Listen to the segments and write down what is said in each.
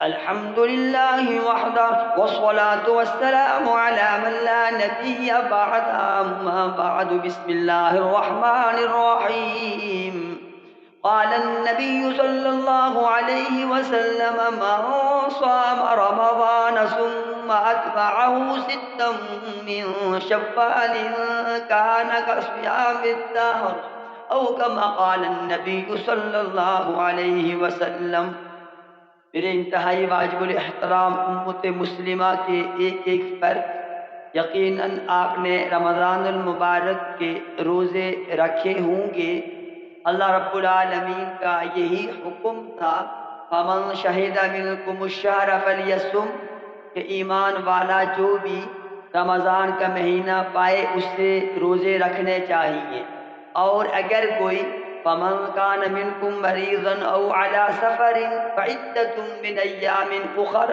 الحمد لله وحده والصلاة والسلام على من لا نبي بعد. أما بعد، بسم الله الرحمن الرحيم. قال النبي صلى الله عليه وسلم: من صام رمضان ثم أتبعه ستا من شوال كان كصيام الدهر، أو كما قال النبي صلى الله عليه وسلم. میرے انتہائی واجب الاحترام امت مسلمہ کے ایک ایک فرد، یقیناً آپ نے رمضان المبارک کے روزے رکھے ہوں گے۔ اللہ رب العالمین کا یہی حکم تھا، فَمَن شَهِدَ مِنْكُمُ الشَّهْرَ فَلْيَصُمْ، کہ ایمان والا جو بھی رمضان کا مہینہ پائے اس سے روزے رکھنے چاہیے۔ اور اگر کوئی فَمَن كَانَ مِنْكُمْ مَرِيضًا أَوْ عَلَى سَفَرٍ فَعِدَّةٌ مِّنْ أَيَّامٍ أُخَرَ،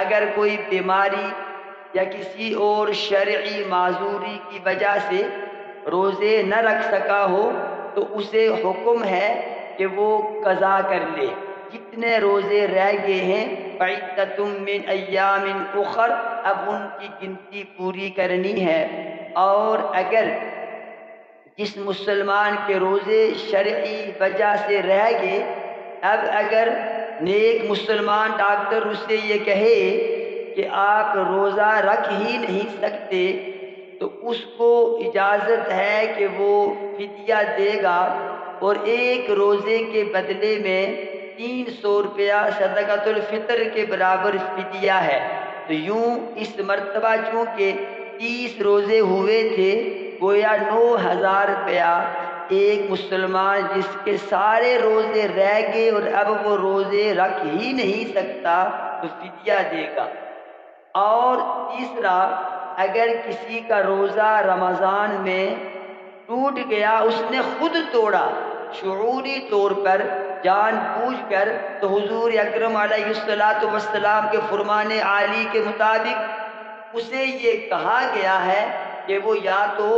اگر کوئی بیماری یا کسی اور شرعی معذوری کی وجہ سے روزے نہ رکھ سکا ہو تو اسے حکم ہے کہ وہ قضا کر لے۔ جتنے روزے رہ گئے ہیں فَعِدَّةٌ مِّنْ أَيَّامٍ أُخَرَ، اب ان کی گنتی پوری کرنی ہے۔ اور اگر جس مسلمان کے روزے شرعی وجہ سے رہ گئے، اب اگر نیک مسلمان ڈاکٹر اس سے یہ کہے کہ آپ روزہ رکھ ہی نہیں سکتے، تو اس کو اجازت ہے کہ وہ فدیہ دے گا، اور ایک روزے کے بدلے میں 300 روپیہ صدقۃ الفطر کے برابر فدیہ ہے۔ تو یوں اس مرتبہ چونکہ 30 روزے ہوئے تھے، گویا 9000 روپیہ ایک مسلمان جس کے سارے روزے رہ گئے اور اب وہ روزے رکھ ہی نہیں سکتا تو فدیہ دے گا۔ اور تیسرا، اگر کسی کا روزہ رمضان میں ٹوٹ گیا، اس نے خود توڑا شعوری طور پر جان بوجھ کر، تو حضور اکرم علیہ الصلوۃ والسلام کے فرمان عالی کے مطابق اسے یہ کہا گیا ہے کہ وہ یا تو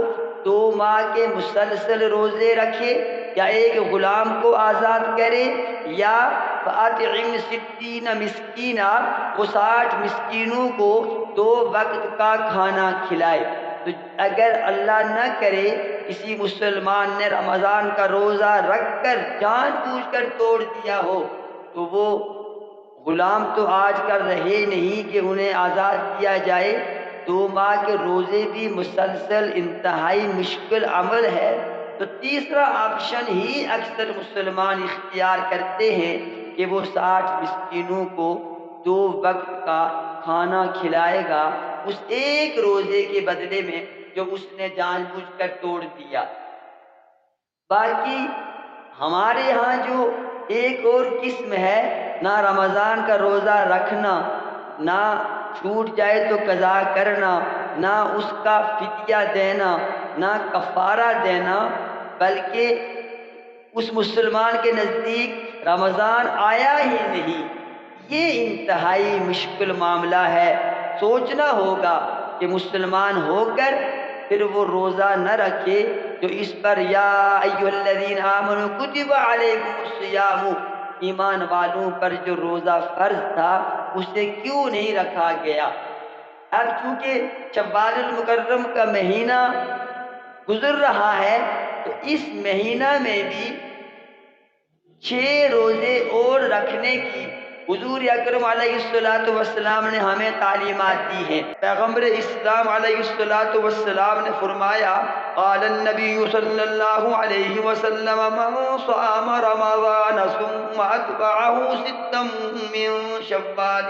2 ماہ کے مسلسل روزے رکھے، یا ایک غلام کو آزاد کرے، یا فَأَطْعِمْ 60 مسکینہ، وہ 60 مسکینوں کو 2 وقت کا کھانا کھلائے۔ تو اگر اللہ نہ کرے کسی مسلمان نے رمضان کا روزہ رکھ کر جان بوجھ کر توڑ دیا ہو، تو وہ غلام تو آج کل رہے نہیں کہ انہیں آزاد کیا جائے۔ 2 ماہ کے روزے بھی مسلسل انتہائی مشکل عمل ہے، تو تیسرا آپشن ہی اکثر مسلمان اختیار کرتے ہیں کہ وہ 60 مسکینوں کو 2 وقت کا کھانا کھلائے گا اس ایک روزے کے بدلے میں جو اس نے جان بوجھ کر توڑ دیا۔ باقی ہمارے ہاں جو ایک اور قسم ہے، نہ رمضان کا روزہ رکھنا، نہ چھوٹ جائے تو قضا کرنا، نہ اس کا فدیہ دینا، نہ کفارہ دینا، بلکہ اس مسلمان کے نزدیک رمضان آیا ہی نہیں۔ یہ انتہائی مشکل معاملہ ہے۔ سوچنا ہوگا کہ مسلمان ہو کر پھر وہ روزہ نہ رکھے، جو اس پر یا ایھا الذین آمنوا کتب علیکم الصیام، ایمان والوں پر جو روزہ فرض تھا اسے کیوں نہیں رکھا گیا۔ اب چونکہ شوال المکرم کا مہینہ گزر رہا ہے، تو اس مہینہ میں بھی 6 روزے اور رکھنے کی حضور اکرم علیہ الصلوۃ والسلام نے ہمیں تعلیمات دی ہیں۔ پیغمبر اسلام علیہ الصلوۃ والسلام نے فرمایا، قال النبی صلی اللہ علیہ وسلم: من صام رمضان ثم اتبعه 6 من شوال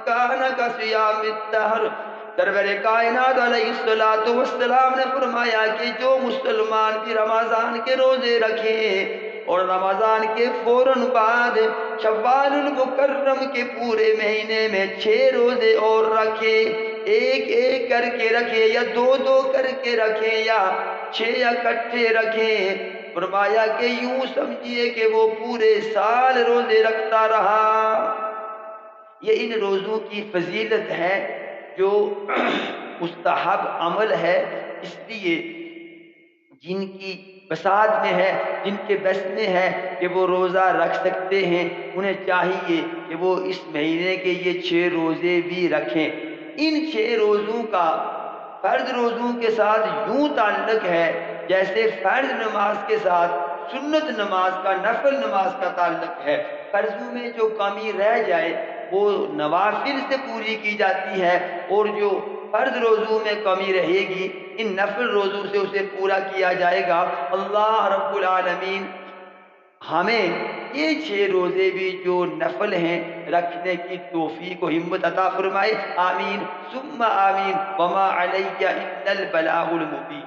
كان كصيام الدهر، سرور کائنات علیہ الصلوۃ والسلام نے فرمایا کہ جو مسلمان بھی رمضان کے روزے رکھے اور رمضان کے فوراً بعد شوال المکرم کے پورے مہینے میں 6 روزے اور رکھے، ایک ایک کر کے رکھے، یا 2 2 کر کے رکھے، یا 6 اکٹھے رکھے، فرمایا کہ یوں سمجھیے کہ وہ پورے سال روزے رکھتا رہا۔ یہ ان روزوں کی فضیلت ہے جو مستحب عمل ہے، اس لیے جن کی بساط میں ہے، جن کے بس میں ہے کہ وہ روزہ رکھ سکتے ہیں، انہیں چاہیے کہ وہ اس مہینے کے یہ 6 روزے بھی رکھیں۔ ان 6 روزوں کا فرض روزوں کے ساتھ یوں تعلق ہے جیسے فرض نماز کے ساتھ سنت نماز کا، نفل نماز کا تعلق ہے۔ فرضوں میں جو کمی رہ جائے وہ نوافل سے پوری کی جاتی ہے، اور جو فرض روزوں میں کمی رہے گی ان نفل روزوں سے اسے پورا کیا جائے گا۔ اللہ رب العالمین ہمیں یہ 6 روزے بھی جو نفل ہیں رکھنے کی توفیق و ہمت عطا فرمائے۔ آمین ثم آمین۔ وما علیک الا البلاغ المبین۔